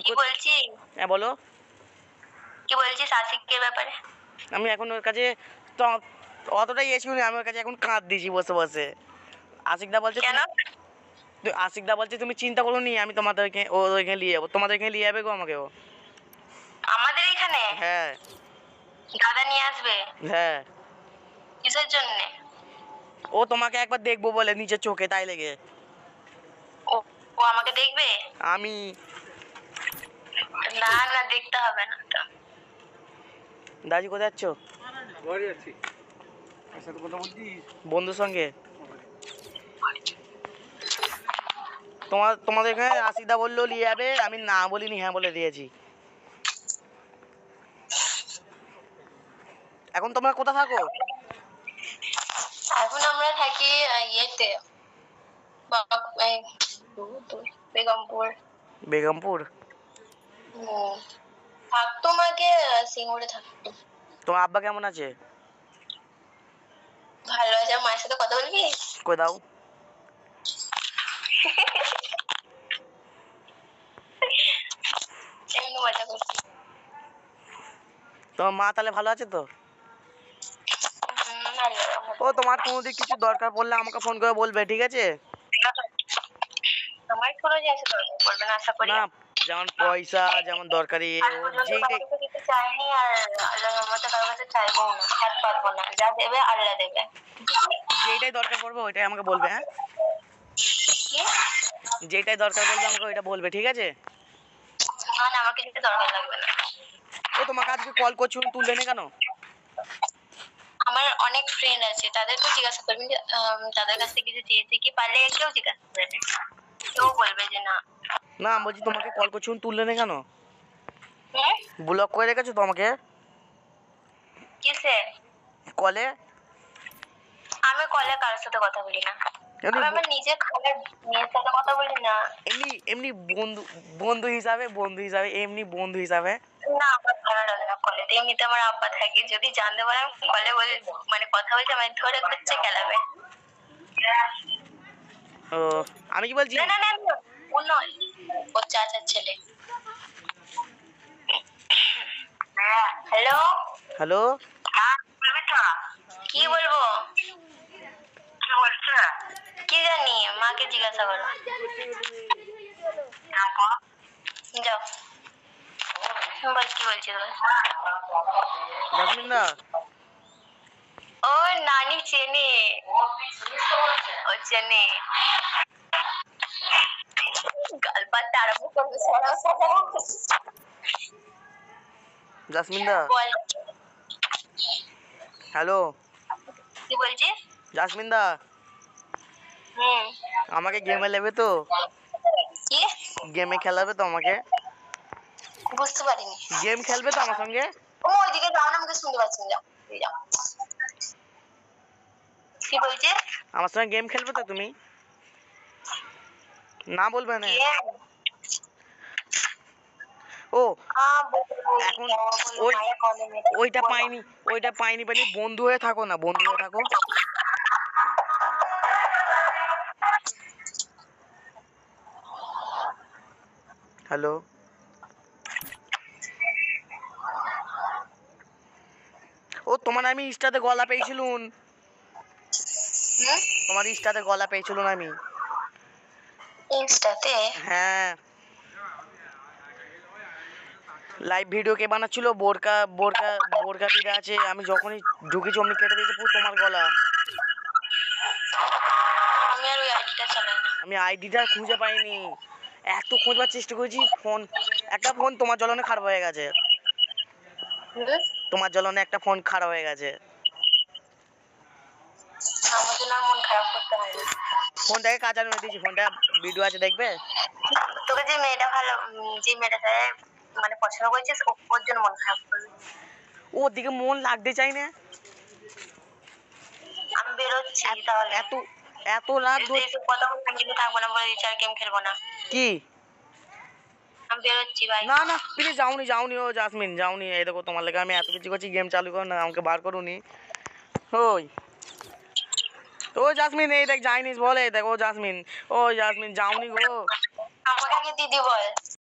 কি বলছি? হ্যাঁ বলো। কি বলছিস আশিকের ব্যাপারে? আমি এখন ওর কাছে তো অতটাই এসে আমি ওর কাছে এখন কাঁদ দিয়েছি বসে বসে। আশিকদা বলছে কেন? আশিকদা বলছে তুমি চিন্তা করো নি, আমি তোমাদেরকে ওইখানে নিয়ে যাবো, তোমাদের এখানে নিয়ে যাবে গো আমাকেও। আমাদের এখানে? হ্যাঁ দাদা নিয়ে আসবে? হ্যাঁ। কিসের জন্য? ও তোমাকে একবার দেখবো বলে নিজের চোখে, তাই লেগে। ও ও আমাকে দেখবে? আমি না না, দেখতে হবে না তো। দাদি কোথায় যাচ্ছ? বন্ধুর সঙ্গে। তোমাদের এখানে আশিকদা বললো নিয়ে যাবে, আমি না বলিনি, হ্যাঁ বলে দিয়েছি। এখন তোমরা কোথায় থাকো? এখন আমরা থাকি ইয়েতে, বেগমপুর। বেগমপুর? থাকতো আগে সিঙ্গুরে থাকতো। তোমার আব্বা কেমন আছে? ভালো আছে। মায়ের সাথে কথা বলবি? কই দাও। এমনি মজা করছি। তোমার মা তাহলে ভালো আছে তো? ও তোমার কোনোদিন কিছু দরকার পড়লে আমাকে ফোন করে বলবে, ঠিক আছে? আমার কোনো জিনিসের দরকার পড়বে না আশা করি। না, যেমন পয়সা, যেমন দরকারি, যেইটাই চাইনি, আর আল্লাহর রহমতে কারোর কাছে চাইবো না, হাত পাতবো না। যা দেবে আল্লাহ দেবে। যেইটাই দরকার পড়বে ওইটাই আমাকে বলবে, হ্যাঁ? যেটাই দরকার পড়বে আমাকে ওইটা বলবে, ঠিক আছে? না না, আমার কিছু দরকার লাগবে না। ও তোমাকে আজকে কল করছি, তুললে না কেন? আমার অনেক ফ্রেন্ড আছে, তাদেরকে জিজ্ঞাসা করবি, তাদের কাছ থেকে কিছু চেয়েছি কি, পারলে কেউ জিজ্ঞাসা করবে, কেউ বলবে যে না। না বলছি তোমাকে কল করছি, তুললে না কেন? ব্লক করে রেখেছো তো আমাকে। কিসে? কলে। আমি কলে কারোর সাথে কথা বলি না। আমি আমার নিজের খালার মেয়ের সাথে কথা বলি না। এমনি এমনি বন্ধু হিসাবে এমনি বন্ধু হিসাবে। না, আমার ভালো লাগে না কলে। এমনিতে আমার আব্বা থাকে, যদি জানতে পারে কলে বলে মানে কথা বলছে, আমি ধরে গুচ্ছে খেলাবে। ও আমি কি বলছি? না না না, ও নয়, ও চাচার ছেলে। Hello hello. কি বলবো? কি জানি, মাকে জিজ্ঞাসা করো। যাও বল, কি বলছিস? জাসমিন দা। ও নানি চেনে, ও চেনে। গাল পাতে আরম্ভ করবে সরাও সরাও। জাসমিন দা। বল। হ্যালো। কি বলছিস? জাসমিন দা। আমাকে গেমে নেবে তো? কি গেমে খেলাবে তো আমাকে? বুঝতে পারিনি। গেম খেলবে তো আমার সঙ্গে? ও ওইদিকে যাও না, আমাকে শুনতে পাচ্ছি না। যাও যাও। কি বলছিস? আমার সঙ্গে গেম খেলবে তো তুমি? না বলবে না? ও এখন ওইটা পাইনি বলে বন্ধু হয়ে থাকো না, বন্ধু হয়ে থাকো। হ্যালো। ও তোমার আমি ইনস্টাতে গলা পেয়েছিলুন, তোমার ইনস্টাতে গলা পেয়েছিলুন আমি। ইনস্টাতে? হ্যাঁ, লাইভ ভিডিও কে বানাচ্ছিল, বোরকা বোরকা বোরকা পিড়ে আছে, আমি যখনই ঢুকেছি অমনি কেটে দিয়েছে পুরো তোমার গলা। আমি আর ওই আইডিটা চালাই না। আমি আইডিটা খুঁজে পাইনি, এত খোঁজবার চেষ্টা করেছি। একটা ফোন তোমার জ্বলনে খারাপ হয়ে গেছে, তোমার জ্বলনে একটা ফোন খারাপ হয়ে গেছে। আমার জন্য মন খারাপ করতে হয় না। ফোনটাকে কাজ আনিয়ে দিয়েছি, ফোনটা ভিডিও আছে দেখবে। তোকে যে মেয়েটা ভালো, যে মেয়েটা মানে পছন্দ করেছিস, ওর জন্য মন খারাপ করবে? ওর দিকে মন লাগতে চাই না। আমি বেরোচ্ছি তাহলে। এত এত রাত কথা বলতে আমি কিন্তু থাকবো না, বলে দিচ্ছি আর গেম খেলবো না। কি? আমি বেরোচ্ছি ভাই। না না প্লিজ যাওনি ও জাসমিন, যাওনি। এই দেখো তোমার লেগে আমি এত কিছু করছি, গেম চালু করো না, আমাকে বার করুনি। ওই ও জাসমিন, এই দেখ যাইনিস বলে, দেখ ও জাসমিন, ও জাসমিন যাওনি গো। আমাকে আগে দিদি বল।